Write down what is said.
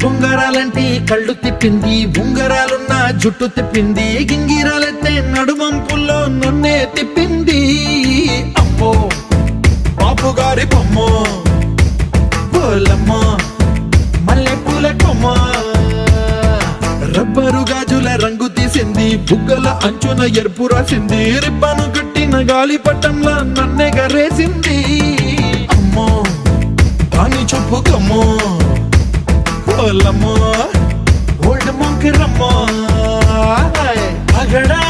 బొంగరాలంటే కళ్ళు తిప్పింది, ఉంగరాలున్న జుట్టు తిప్పింది, గింగిరాలెత్తే నడుమంపుల్లో నన్నే తిప్పింది. అమ్మో బాపు గారి బొమ్మ, పోలమ్మ మల్లె పూల కొమ్మ, రబ్బరు గాజుల రంగు తీసింది, బుగ్గల అంచున ఎరుపు రాసింది, రిబ్బను కట్టిన గాలి పట్టంలా నన్నే గరేసింది. అమ్మో దాని చూపు కమ్మో, పోలమ్మో ఓల్డ్ మొంకి రమ్మో, పగడా